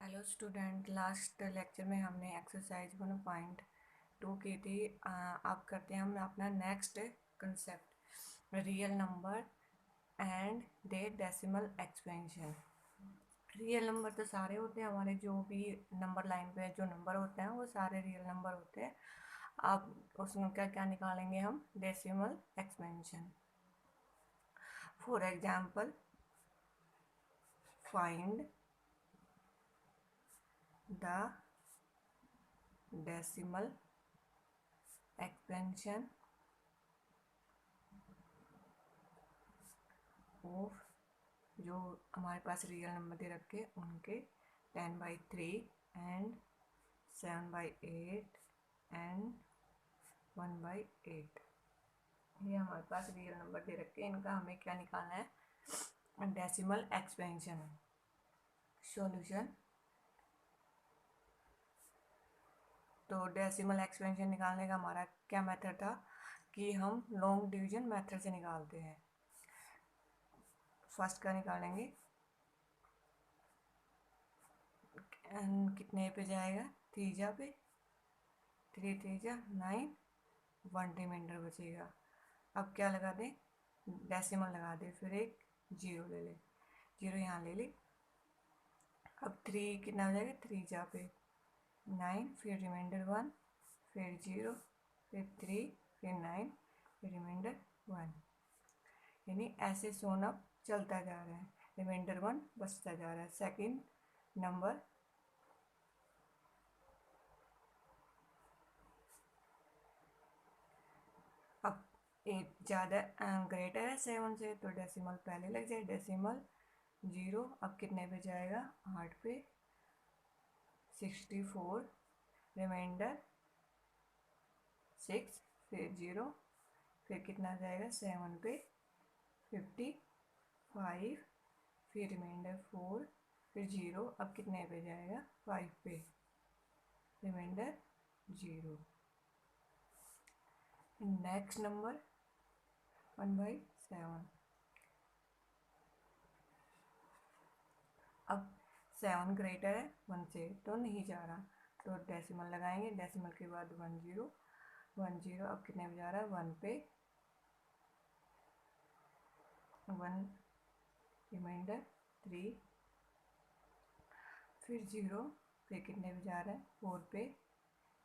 Hello student, last lecture में हमने exercise 1.2 की थी। अब करते हैं हम अपना next concept, real number and they decimal expansion. Real number तो सारे होते हैं हमारे, जो भी नंबर लाइन पे जो नंबर होते हैं वो सारे रियल नंबर होते हैं। अब उसमें क्या क्या निकालेंगे हम, decimal expansion. For example, find the decimal expansion of, जो हमारे पास रियल नंबर दे रखे उनके 10/3 एंड 7/8 एंड 1/8। ये हमारे पास रियल नंबर दे रखे, इनका हमें क्या निकालना है, डेसिमल एक्सपेंशन। सॉल्यूशन, तो डेसिमल एक्सपेंशन निकालने का हमारा क्या मेथड था कि हम लॉन्ग डिवीजन मेथड से निकालते हैं। फर्स्ट का निकालेंगे, कितने पे जाएगा, तीजा पे, 3 3 9, 1 रिमाइंडर बचेगा। अब क्या लगा दें, डेसिमल लगा दें, फिर एक जीरो ले ले, जीरो यहाँ ले ले। अब 3 कितना हो जाएगा, 3 जा पे 9, फिर रिमाइंडर 1, फिर जीरो, फिर 3, फिर 9, फिर रिमाइंडर 1। यानी ऐसे सोन अप चलता जा रहा है, रिमाइंडर 1 बचता जा रहा है। सेकंड नंबर, अब 8 ज़्यादा ग्रेटर है 7 से, तो डेसिमल पहले लग जाए, डेसिमल जीरो। अब कितने पे जाएगा, 8 पे, 64, रिमाइंडर 6, फिर जीरो, फिर कितना जाएगा 7 पे, 55, फिर रिमाइंडर 4, फिर जीरो। अब कितने पे जाएगा, 5 पे, रिमाइंडर जीरो। Next number 1/7। अब 7 ग्रेटर है 1 से, तो नहीं जा रहा, तो डेसिमल लगाएंगे, डेसिमल के बाद 1 0, 1 0। अब कितने पे जा रहा है, 1 पे, 1, रिमाइंडर 3, फिर जीरो, फिर कितने पे जा रहा है, 4 पे,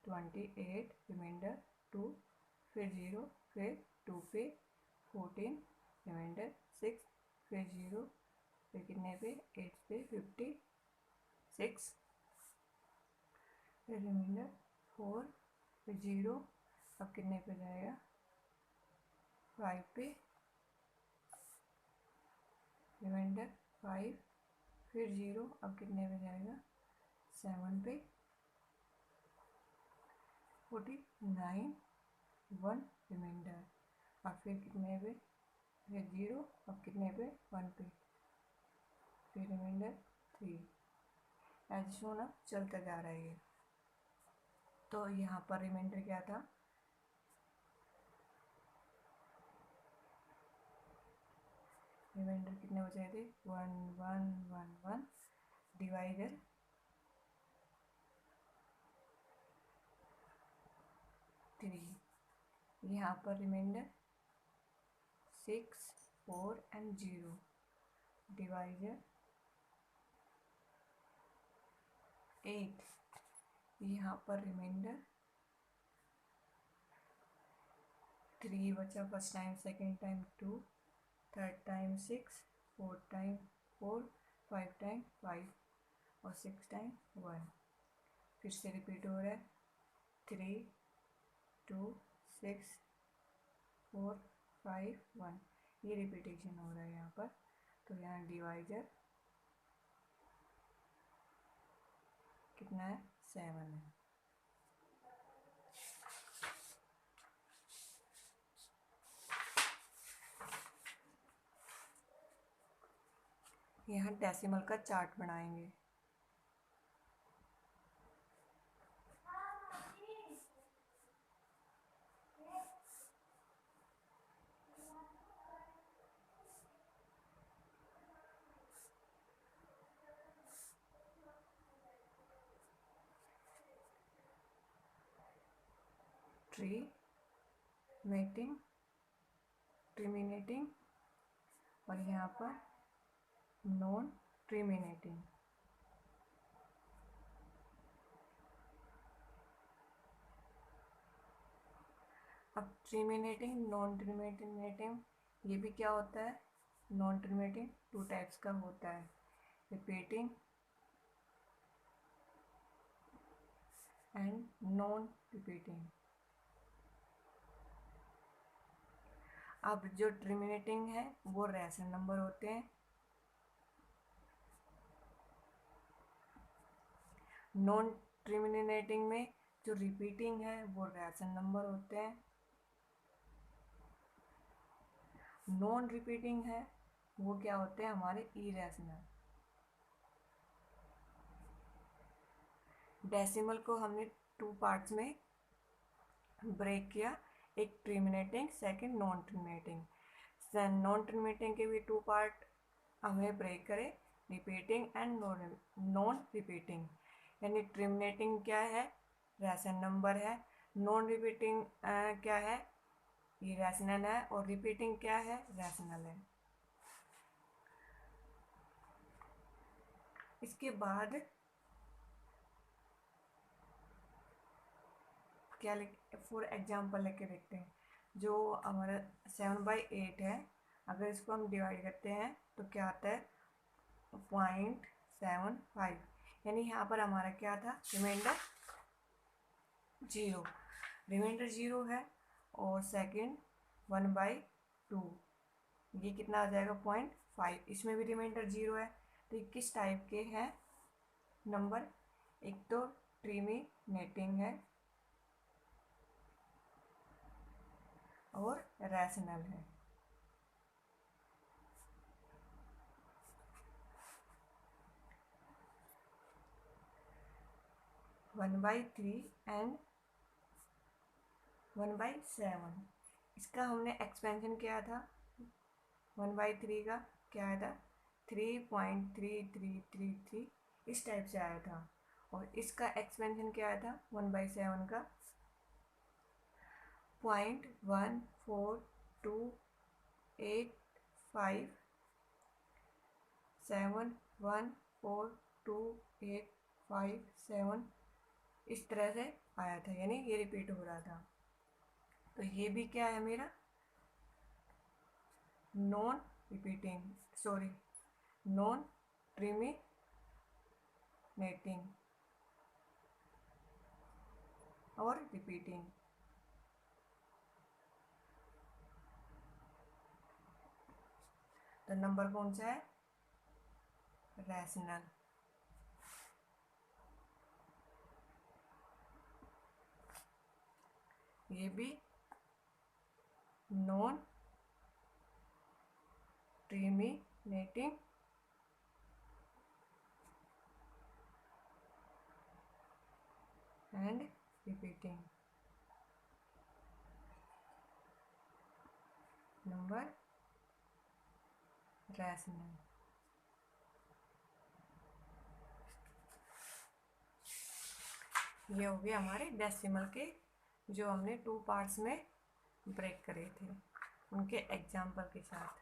28, रिमाइंडर 2, फिर जीरो, फिर 2 पे, 14, रिमाइंडर 6, फिर जीरो, फिर कितने पे, 8 पे, 56, फिर रिमाइंडर 4, फिर जीरो। अब कितने पे जाएगा, 5 पे, रिमाइंडर 5, फिर जीरो। अब कितने पे जाएगा, 7 पे, 49, 1, रिमाइंडर। अब फिर कितने पे, फिर जीरो। अब कितने पे, 1 पे, फिर रिमाइंडर 3। ऐसे सोना चलता जा रहा है ये। तो यहाँ पर रिमाइंडर क्या था, रिमाइंडर कितने बचे थे, 1 1 1 1, डिवाइडर 3। यहाँ पर रिमाइंडर 6 4 एंड 0, डिवाइडर 8। यहाँ पर रिमाइंडर 3 बचा, first time, second time 2, third time 6, fourth time 4, 5 time 5 और 6 टाइम 1। फिर से रिपीट हो रहा है, 3 2 6 4 5 1, ये रिपीटेशन हो रहा है यहाँ पर। तो यहाँ डिवाइजर कितना है, 7 है। यहाँ डेसिमल का चार्ट बनाएंगे। ट्रीमेटिंग, ट्रीमिनेटिंग, और यहाँ पर नॉन ट्रीमिनेटिंग। अब ट्रीमिनेटिंग, नॉन ट्रीमिनेटिंग, ये भी क्या होता है? नॉन ट्रीमिनेटिंग 2 टाइप्स का होता है, रिपीटिंग एंड नॉन रिपीटिंग। अब जो ट्रीमिनेटिंग है वो रैशनल नंबर होते हैं, नॉन ट्रीमिनेटिंग में जो रिपीटिंग है वो रैशनल नंबर होते हैं, नॉन रिपीटिंग है वो क्या होते हैं? हमारे इरेशनल। डेसिमल को हमने 2 पार्ट्स में ब्रेक किया, एक ट्रीमिनेटिंग, सेकंड नॉन ट्रीमिनेटिंग। नॉन ट्रीमिनेटिंग के भी 2 पार्ट हमने ब्रेक करे, रिपीटिंग एंड नॉन रिपीटिंग। यानी ट्रीमिनेटिंग क्या है? रैशनल नंबर है, नॉन रिपीटिंग क्या है? इरेशनल है, और रिपीटिंग क्या है? रैशनल है। इसके बाद क्या फॉर एग्जाम्पल लेके देखते हैं। जो हमारा 7/8 है, अगर इसको हम डिवाइड करते हैं तो क्या आता है? 0.75। यानी यहाँ पर हमारा क्या था? रिमाइंडर 0, रिमाइंडर 0 है, और सेकंड 1/2, ये कितना आ जाएगा? 0.5। इसमें भी रिमाइंडर 0 है। तो ये किस टाइप के हैं नंबर? एक तो ट्रीमिनेटिंग है और रैशनल है। वन बाई थ्री एंड 1/7, इसका हमने एक्सपेंशन किया था। 1/3 का क्या आया था? 3.3333, इस टाइप से आया था। और इसका एक्सपेंशन क्या आया था? 1/7 का 0.14285714285 इस तरह से आया था, यानी ये रिपीट हो रहा था। तो ये भी क्या है मेरा? नॉन रिपीटिंग, सॉरी, नॉन ट्रीमिनेटिंग और रिपीटिंग। तो नंबर कौन सा है? रैशनल। ये भी non terminating and repeating number rational. ये हो गए हमारे डेसिमल के, जो हमने 2 पार्ट्स में ब्रेक करे थे, उनके एग्जाम्पल के साथ।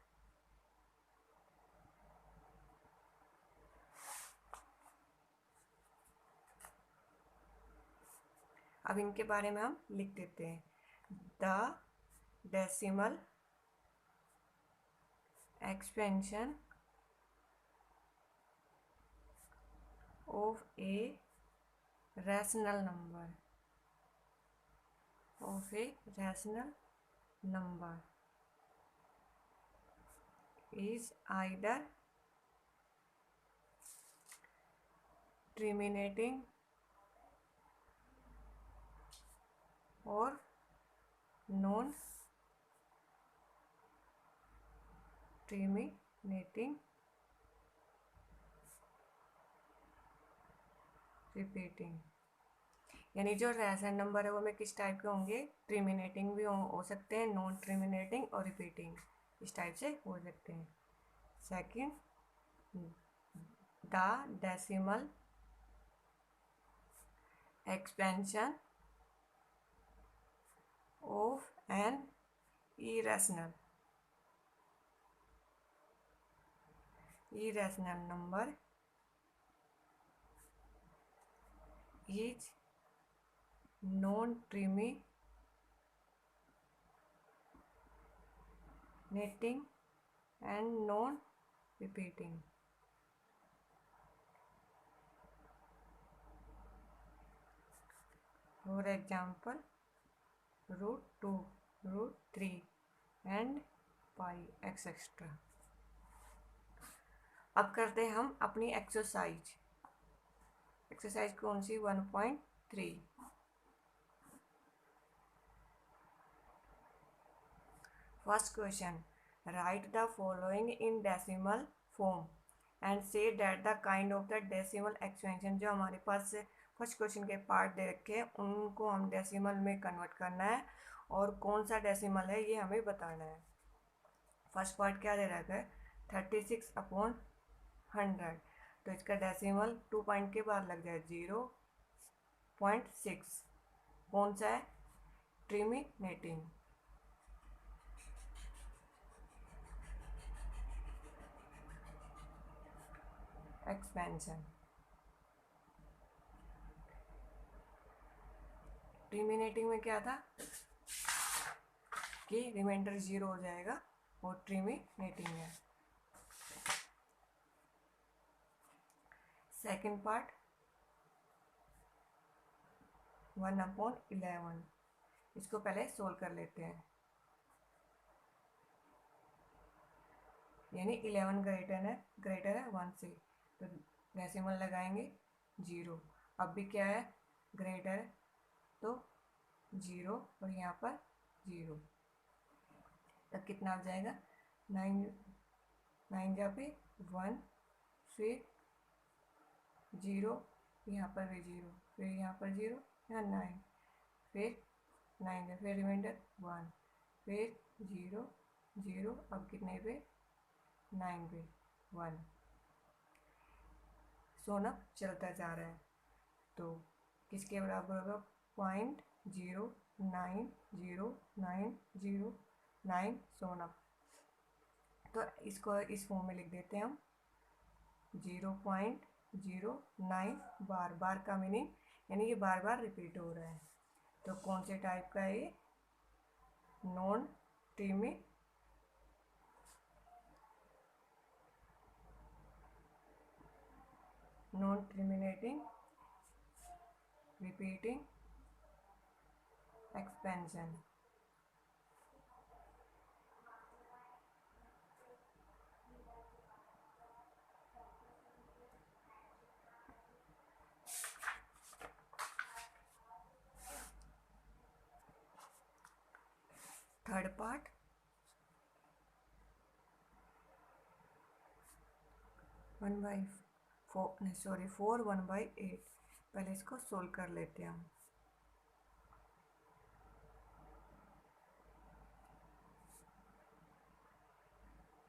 अब इनके बारे में हम लिख देते हैं। The decimal expansion of A rational number is either terminating or non terminating repeating. यानी जो रैशनल नंबर है वो में किस टाइप के होंगे? ट्रीमिनेटिंग भी हो सकते हैं, नॉन ट्रीमिनेटिंग और रिपीटिंग, इस टाइप से हो सकते हैं। Second, the decimal expansion of an irrational number is non-terminating and non-repeating. For example, √2, √3 and pi etc. अब करते हैं हम अपनी एक्सरसाइज कौन सी 1.3. First question, right the following in decimal form and say that the kind of the decimal expansion. जो हमारे पास first question के part दे रखे हैं उनको हम डेसिमल में कन्वर्ट करना है और कौन सा डेसिमल है ये हमें बताना है. फर्स्ट पार्ट क्या दे रखा है 36/100. तो इसका डेसिमल 2 पॉइंट के बाद लग जाए 0.6. कौन सा है टर्मिनेटिंग. एक्सपेंशन टर्मिनेटिंग में क्या था कि रिमाइंडर 0 हो जाएगा और टर्मिनेटिंग है. Second part 1/11. इसको पहले सोल्व कर लेते हैं. यानी 11 ग्रेटर है 1 से, तो डेसिमल लगाएंगे 0. अब भी क्या है ग्रेटर है तो 0 और यहाँ पर 0. तब कितना आ जाएगा 9 जहाँ पे 1 फिर 0 यहाँ पर भी 0 फिर यहाँ पर 0 यहाँ 9 फिर 9 फिर रिमाइंडर 1 फिर 0 0. अब कितने पे 9 पे 1. सोना चलता जा रहा है तो किसके बराबर होगा 0.090909 सोना. तो इसको इस फॉर्म में लिख देते हैं हम 0.09 बार का मीनिंग यानी ये बार बार रिपीट हो रहा है. तो कौन से टाइप का है ये non terminating repeating expansion. Third part 4 1/8. पहले इसको सोल्व कर लेते हैं हम.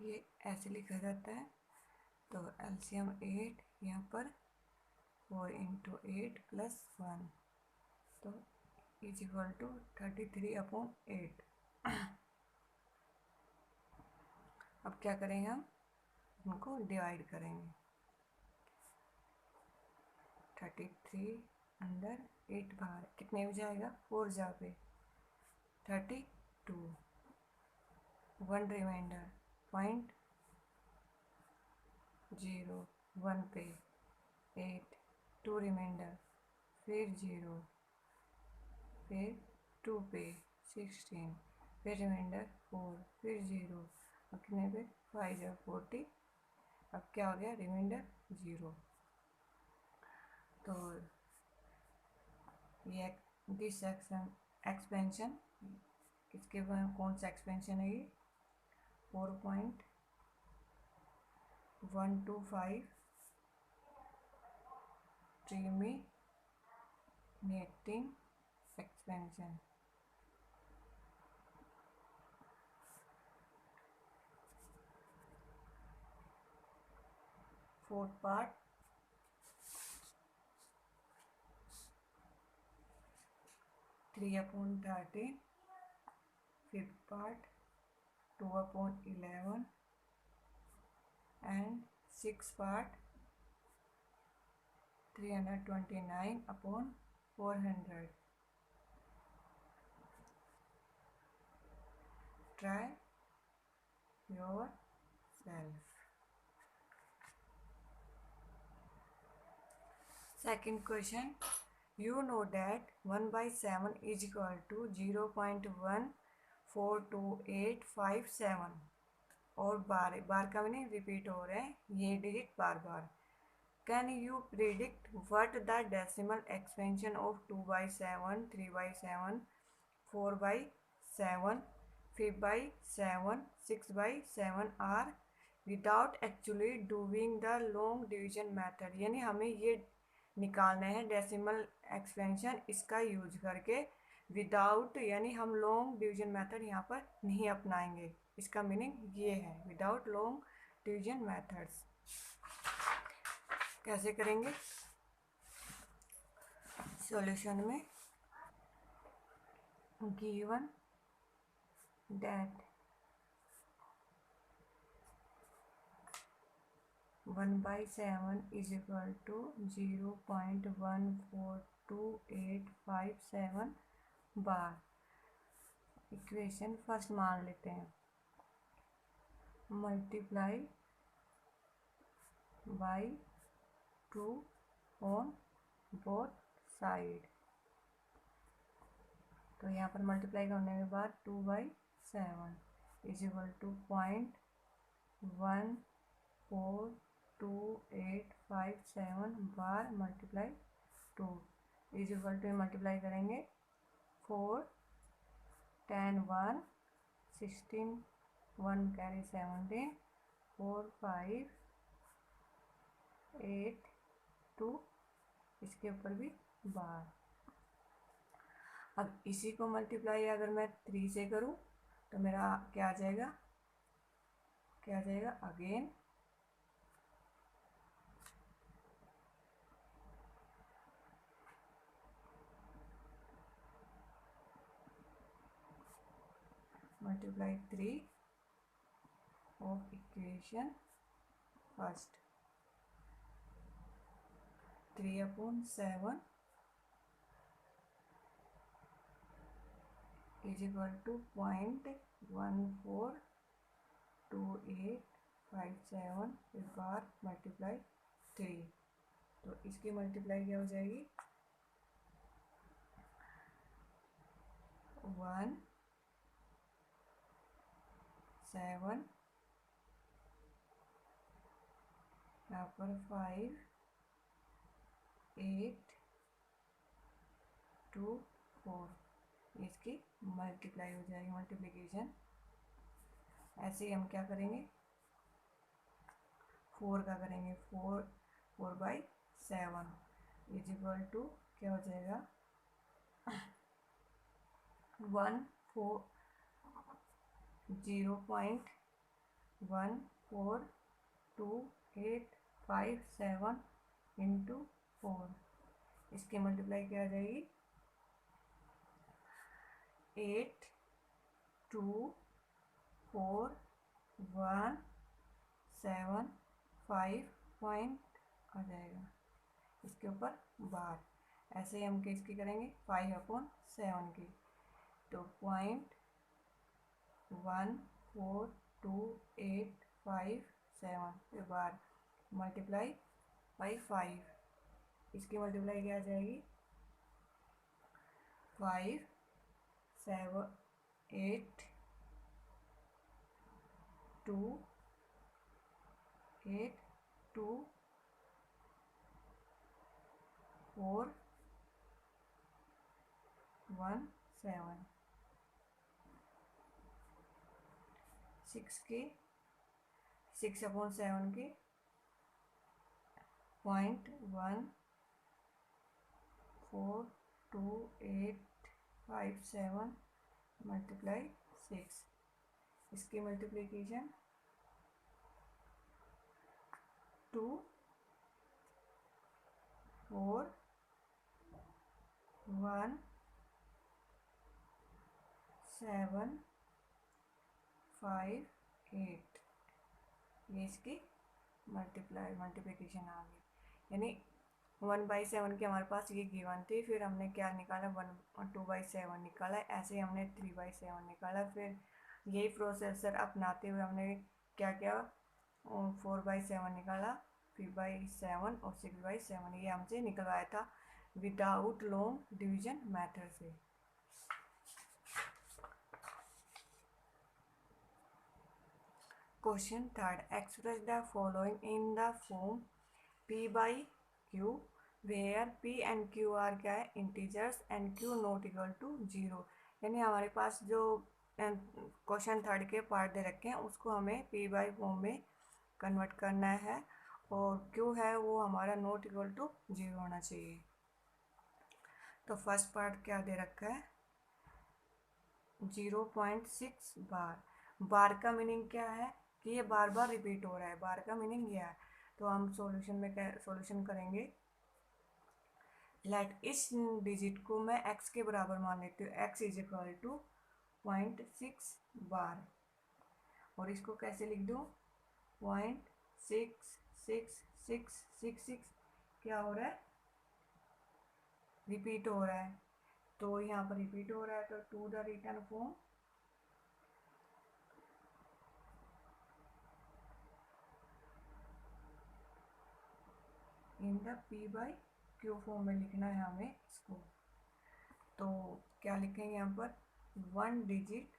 ये ऐसे लिखा जाता है तो एलसीएम 8 यहाँ पर 4 × 8 + 1 तो = 33/8. अब क्या करेंगे हम उनको डिवाइड करेंगे. 33 अंदर 8 बाहर कितने हो जाएगा 4 जा पे 32. 1 रिमाइंडर 0.01 पे 8. 2 रिमाइंडर फिर 0 फिर 2 पे 16 फिर रिमाइंडर 4 फिर 0. अब कितने पे 5 या 40. अब क्या हो गया रिमाइंडर 0. तो ये दिस एक्सपेंशन किसके कौन सा एक्सपेंशन है ये 4.125 terminating expansion. Fourth part 3/13 fifth part 2/11 and sixth part 329/400. Try yourself. Second question. You know that 1/7 is equal to 0.142857 और बार बार का मीनिंग रिपीट हो रहे हैं, ये digit bar bar. Can you predict what the decimal expansion of 2/7, 3/7, 4/7, 5/7, 6/7 are without actually doing the long division method? यानी हमें ये निकालना है डेसिमल एक्सपेंशन इसका यूज करके विदाउट, यानी हम लॉन्ग डिवीजन मेथड यहाँ पर नहीं अपनाएंगे. इसका मीनिंग ये है विदाउट लॉन्ग डिवीजन मेथड्स. कैसे करेंगे? सॉल्यूशन में given that 1/7 is equal to 0.142857 bar. Equation first मान लेते हैं. Multiply by 2 on both side. तो यहाँ पर मल्टीप्लाई करने के बाद 2/7 is equal to 0.142857 bar multiply 2 is equal to multiply करेंगे 4 10 1 16 1 कैरी 17 4 5 8 2 इसके ऊपर भी बार. अब इसी को मल्टीप्लाई अगर मैं 3 से करूं तो मेरा क्या आ जाएगा? Again multiply 3 of equation first 3/7 is equal to 0.142857 इस बार मल्टीप्लाई 3. तो इसकी मल्टीप्लाई क्या हो जाएगी? 1 7 यहाँ पर 5 8 2 4 इसकी मल्टीप्लाई हो जाएगी मल्टीप्लिकेशन. ऐसे ही हम क्या करेंगे? 4 का करेंगे 4/7 इज इक्वल टू क्या हो जाएगा? 0.142857 इंटू 4. इसकी मल्टीप्लाई क्या आ जाएगी? 8 2 4 1 7 5 पॉइंट आ जाएगा इसके ऊपर बार. ऐसे ही हम किसकी करेंगे? 5/7 की. तो 0.14285 के बाद मल्टीप्लाई बाई 5. इसकी मल्टीप्लाई क्या आ जाएगी? 5 7 8 2 8 2 4 1 7 6 की 6/7 की 0.14285 मल्टीप्लाई 6. इसकी मल्टीप्लिकेशन 2 4 1 7 5 8, ये इसकी मल्टीप्लिकेशन आ गई। यानी 1/7 की हमारे पास ये गिवन थी, फिर हमने क्या निकाला, 2/7 निकाला, ऐसे ही हमने 3/7 निकाला। फिर यही प्रोसेसर अपनाते हुए हमने क्या किया, 4/7 निकाला, 5/7 और 6/7, ये हमसे निकलवाया था विदाउट लॉन्ग डिवीजन मेथड से। Question third, express the following in the form P/Q where P and Q are क्या है, integers, and Q not equal to 0। यानी हमारे पास जो क्वेश्चन थर्ड के पार्ट दे रखे हैं उसको हमें P/Q फॉर्म में कन्वर्ट करना है, और Q है वो हमारा नॉट इक्वल टू 0 होना चाहिए। तो फर्स्ट पार्ट क्या दे रखा है, 0.6 बार। बार का मीनिंग क्या है कि ये बार बार रिपीट हो रहा है, बार का मीनिंग ये है। तो हम सॉल्यूशन में सॉल्यूशन करेंगे। लेट इस डिजिट को मैं x के बराबर मान लेती हूँ, x इज इक्वल टू 0.6 बार, और इसको कैसे लिख दूँ, 0.66666, क्या हो रहा है, रिपीट हो रहा है। तो यहाँ पर रिपीट हो रहा है, तो to the return form in the P/Q form में लिखना है हमें इसको। तो क्या लिखेंगे यहाँ पर, 1 डिजिट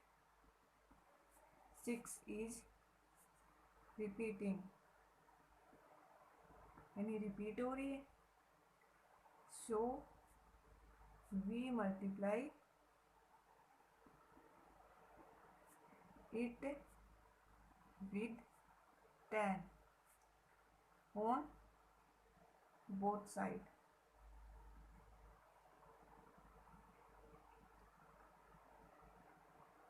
6 इज रिपीटिंग, यानी रिपीट हो रही है। So we multiply it with 10 on both side.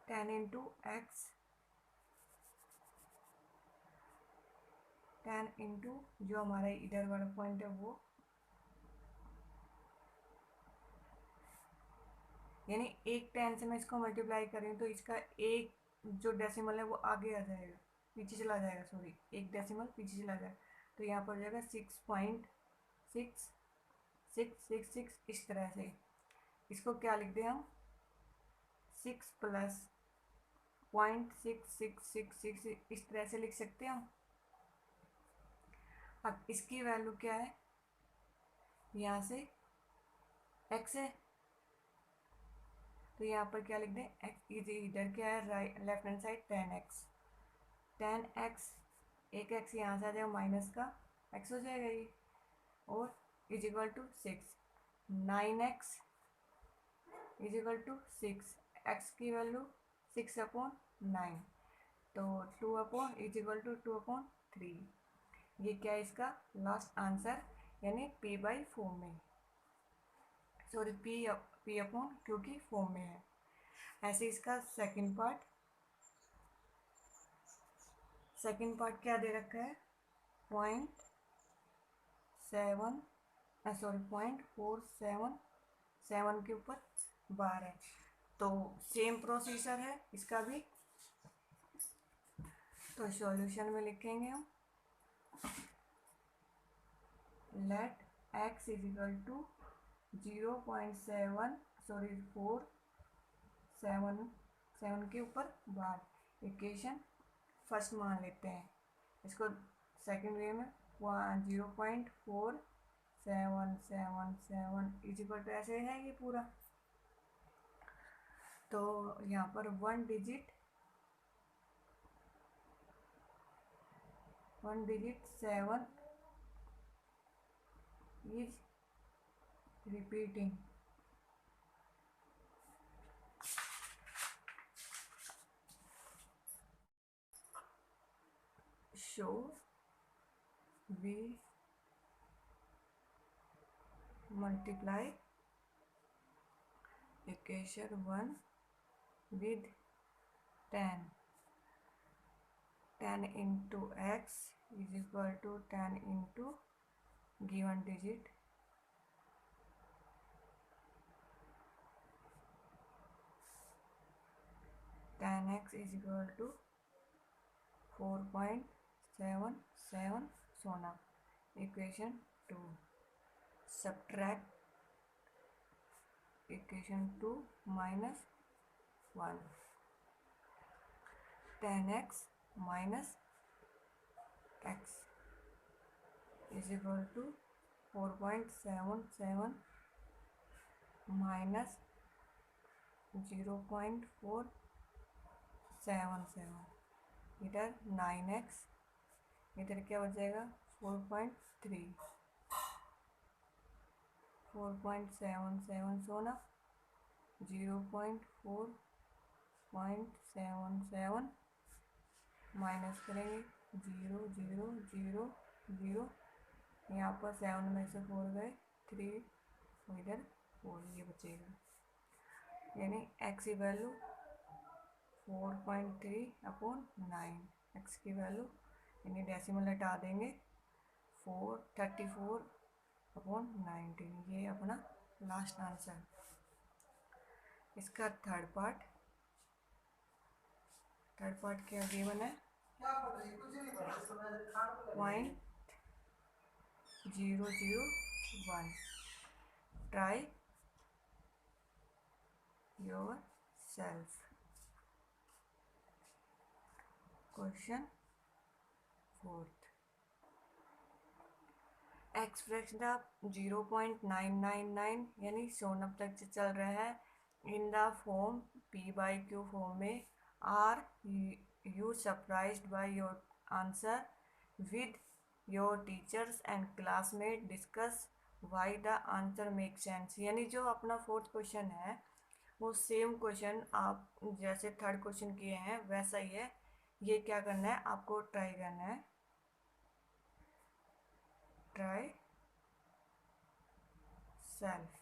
Ten into x, 10 into जो हमारा इधर वाला पॉइंट है वो, यानी एक 10 से मैं इसको मल्टीप्लाई करूँ तो इसका एक जो डेसिमल है वो आगे आ जाएगा, पीछे चला जाएगा, सॉरी एक डेसिमल पीछे चला जाएगा। तो यहाँ पर हो जाएगा 6.6666, इस तरह से। इसको क्या लिख दें हम, 6 प्लस 0.6666, इस तरह से लिख सकते हैं हम। अब इसकी वैल्यू क्या है, यहाँ से x है, तो यहाँ पर क्या लिख दें, x इधर क्या है, right left hand side 10x, 10x, एक x यहाँ से आ जाएगा, माइनस का x हो जाएगा ये, और is equal to 6, 9x is equal to 6, x की वैल्यू 6/9, तो 2 इज इक्वल टू 2/3। ये क्या है इसका लास्ट आंसर, यानी P/4 में, सॉरी P/Q की फॉर्म में है। ऐसे इसका सेकंड पार्ट क्या दे रखा है, 0.477 के ऊपर बार है। तो सेम प्रोसीजर है इसका भी। तो सॉल्यूशन में लिखेंगे हम, let x is equal to 477 के ऊपर बार। इक्वेशन फर्स्ट मान लेते हैं, इसको सेकंड वे में 0.4777 इज इक्वल टू, ऐसे है ये पूरा। तो यहाँ पर 1 digit 7 is repeating. So we multiply equation 1 with 10. 10 into x is equal to 10 into given digit, tan x is equal to 4.77 सोना। Equation 2 subtract equation 2 minus 1 10x minus x is equal to 4.77 minus 0.477 इधर 9x इधर क्या बचेगा 4.77 सोना 0.477 minus करेंगे 0 0 0 0 यहाँ पर 7 में से 4 गए 3 इधर 4 ये बचेगा यानी x की वैल्यू 4.3/9 x की वैल्यू यानी डेसिमल हटा देंगे 34/19 ये अपना लास्ट आंसर। इसका थर्ड पार्ट क्या गिवन है 0.001 try your self. Question 4 express the 0.999 यानी सोनम तक चल रहा है in the form p/q form में। Are you surprised by your answer with your teachers and classmate discuss why the answer make sense. यानी जो अपना फोर्थ क्वेश्चन है वो सेम क्वेश्चन आप जैसे थर्ड क्वेश्चन किए हैं वैसा ही है। ये क्या करना है आपको ट्राई करना है try self.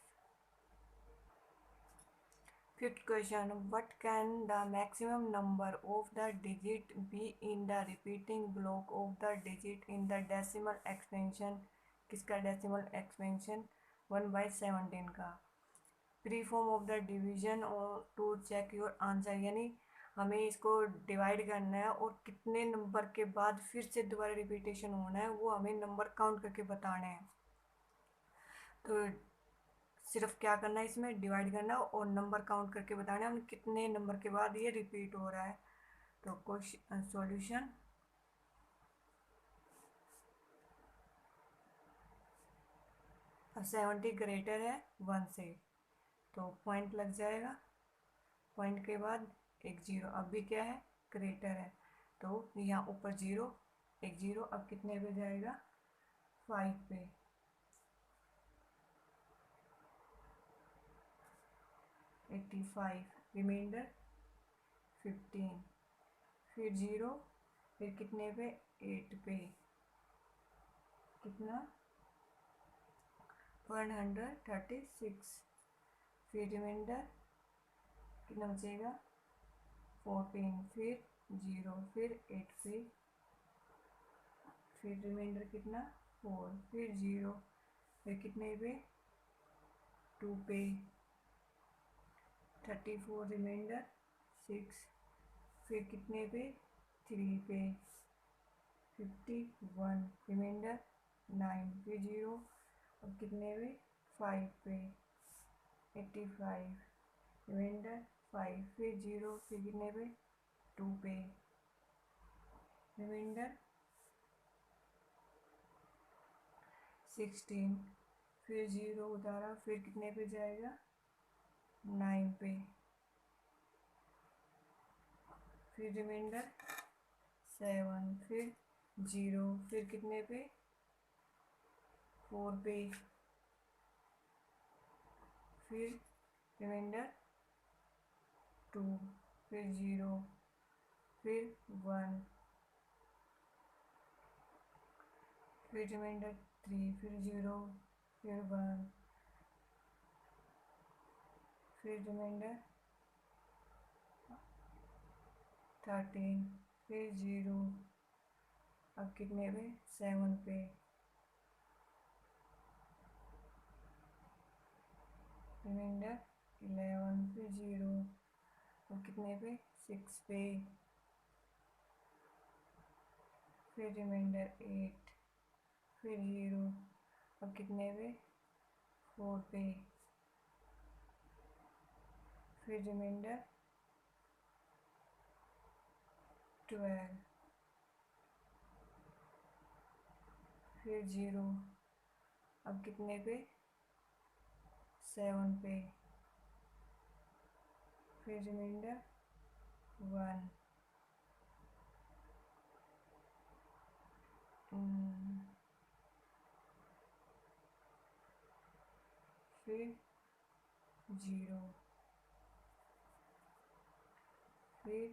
Fifth question what can the maximum number of the digit be in the repeating block of the digit in the decimal expansion. किसका डेसिमल एक्सपेंशन 1/17 का। Pre form of the division और to check your answer यानी हमें इसको divide करना है और कितने नंबर के बाद फिर से दोबारा रिपीटेशन होना है वो हमें नंबर काउंट करके बताने हैं। तो सिर्फ क्या करना है इसमें डिवाइड करना है और नंबर काउंट करके बताना है हमें कितने नंबर के बाद ये रिपीट हो रहा है। तो क्वेश्चन सॉल्यूशन 70 ग्रेटर है 1 से तो पॉइंट लग जाएगा। पॉइंट के बाद एक जीरो अब भी क्या है ग्रेटर है तो यहाँ ऊपर जीरो एक जीरो अब कितने पे जाएगा 5 पे। 85 रिमाइंडर 15 फिर जीरो फिर कितने पे 8 पे कितना 136 फिर रिमाइंडर कितना बचेगा 14 फिर जीरो फिर 8 पे फिर रिमाइंडर कितना 4 फिर जीरो फिर कितने पे 2 पे 34 रिमाइंडर 6 फिर कितने पे 3 पे 51 रिमाइंडर 9 फिर जीरो अब कितने पे 5 पे 85 रिमाइंडर 5 फिर जीरो फिर कितने पे 2 पे रिमाइंडर 16 फिर जीरो उतारा फिर कितने पे जाएगा 9 पे फिर रिमाइंडर 7 फिर जीरो फिर कितने पे 4 पे फिर रिमाइंडर 2 फिर जीरो फिर 1 फिर रिमाइंडर 3 फिर जीरो फिर 1 फिर रिमाइंडर 13 फिर जीरो अब कितने पे 7 पे रिमाइंडर 11 फिर जीरो अब कितने पे 6 पे फिर रिमाइंडर 8, फिर 0, अब कितने पे, 4 पे, फिर रिमाइंडर 12, फिर 0, अब कितने पे, 7 पे, फिर रिमाइंडर 1, फिर 0, फिर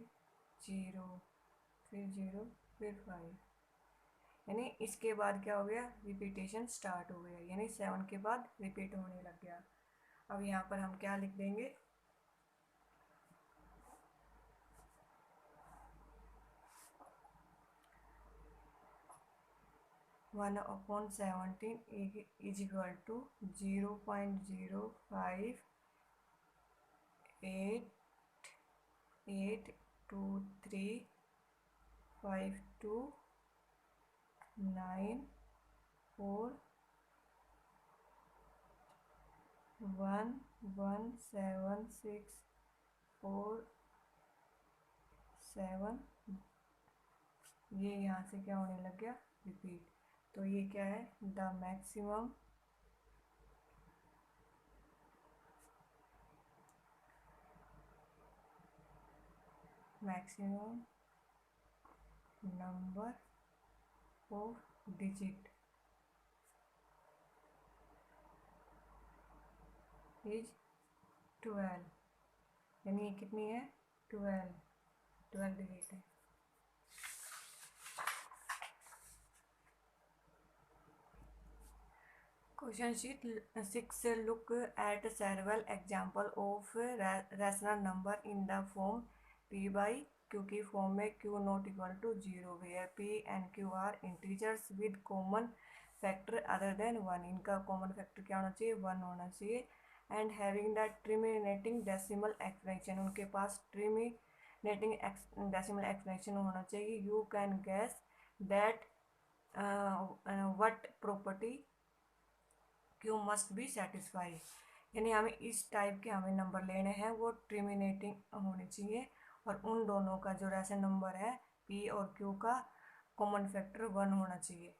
0, फिर 0, फिर 5, यानी इसके बाद क्या हो गया, रिपीटेशन स्टार्ट हो गया, यानी 7 के बाद रिपीट होने लग गया। अब यहाँ पर हम क्या लिख देंगे, 1/17 इज इक्वल टू 0.88235291411764 ये यहाँ से क्या होने लग गया, रिपीट। तो ये क्या है, the maximum number of digit is 12, यानी ये कितनी है, 12 डिजिट है। Question sheet 6, look at several example of rational number in the form p by q की फॉर्म में q not equal to 0 where p and q are integers with common factor other than 1, इनका common factor क्या होना चाहिए, 1 होना चाहिए। And having the terminating decimal expression, उनके पास terminating decimal expression होना चाहिए। You can gas that what property Q must be satisfy, यानी हमें इस टाइप के हमें नंबर लेने हैं, वो टर्मिनेटिंग होने चाहिए और उन दोनों का जो रेशनल नंबर है पी और क्यू का कॉमन फैक्टर 1 होना चाहिए।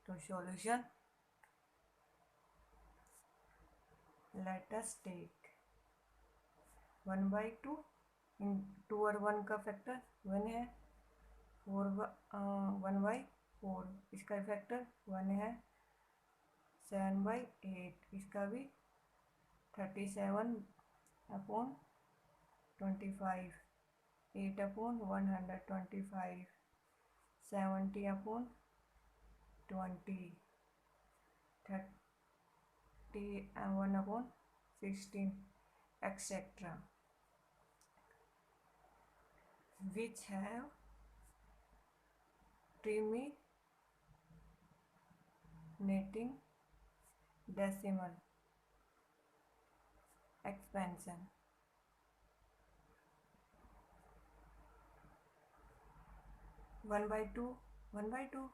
तो सॉल्यूशन, लेट अस टेक 1/2, 2 और 1 का फैक्टर 1 है, 1/4 इसका फैक्टर 1 है, 7/8 इसका भी, 37/25, 8/125, 70/20, 31/16, etc. which have terminating decimal expansion. 1/2, 1/2,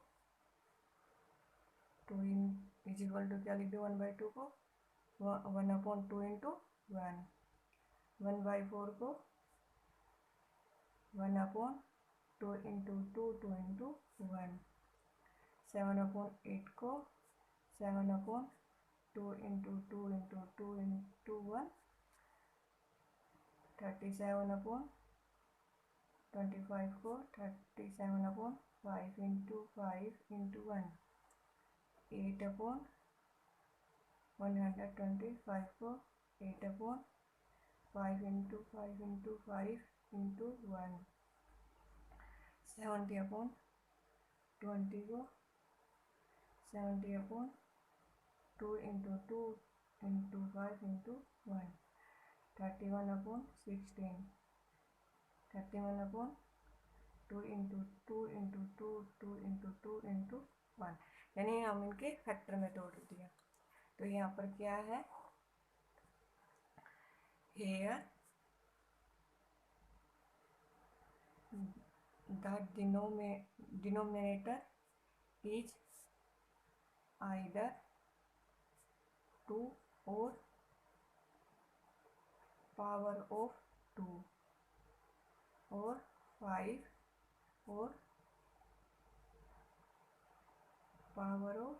2 is equal to क्या लिख दो, 1/2 को 1/2 इंटू 1, 1/4 को 1/2 इंटू 2, 2 इंटू 1, 7/8 को 7/2 इंटू 2 इंटू 2 इंटू 1, 37/25 को 37/5 इंटू 5 इंटू 1, 8/125 को 8/5 इंटू 5 इंटू 5 इंटू 1, 70/20 को 70/2 into 2 into 5 into 1, 31/16, 31/2 into 2 into 2 2 into 2 into 1, यानी हम इनके फैक्टर में तोड़ दिया। तो यहाँ पर क्या है, here the denominator is either 2 or power of 2 or 5 or power of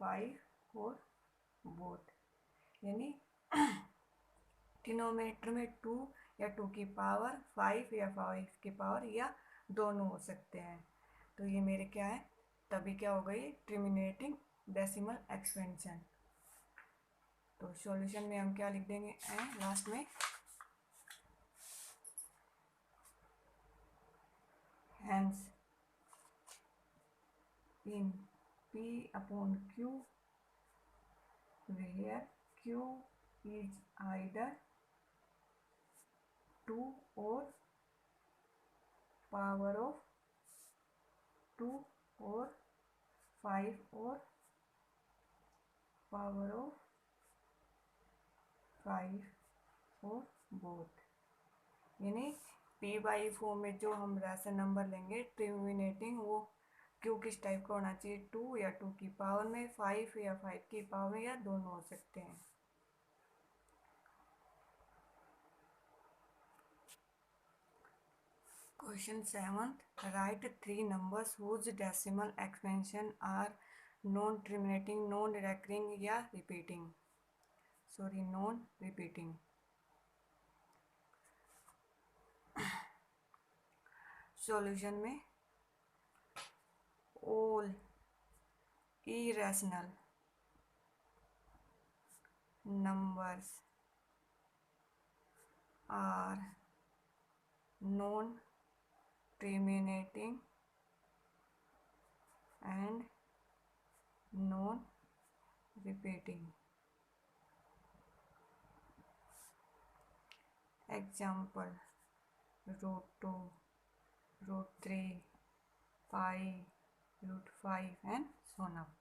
5 और बोथ। यानी डिनोमिनेटर में 2 या 2 की पावर 5 या 5 की पावर या दोनों हो सकते हैं। तो ये मेरे क्या है, तभी क्या हो गई, टर्मिनेटिंग डेसिमल एक्सपेंशन। तो सॉल्यूशन में हम क्या लिख देंगे लास्ट में, hence in P upon Q where Q is either 2 or power of 2 or 5 or power of 5 और बोथ। यानी P/4 में जो हम रैशनल नंबर लेंगे टर्मिनेटिंग, वो क्यू किस टाइप का होना चाहिए, 2 या 2 की पावर में, 5 या 5 की पावर में, या दोनों हो सकते हैं। Question 7, write 3 numbers whose decimal expansion are non terminating, non recurring या repeating. Sorry, non repeating. Solution में all irrational numbers are non-terminating and non-repeating. Example: √2, √3, pi, √5 and so on up.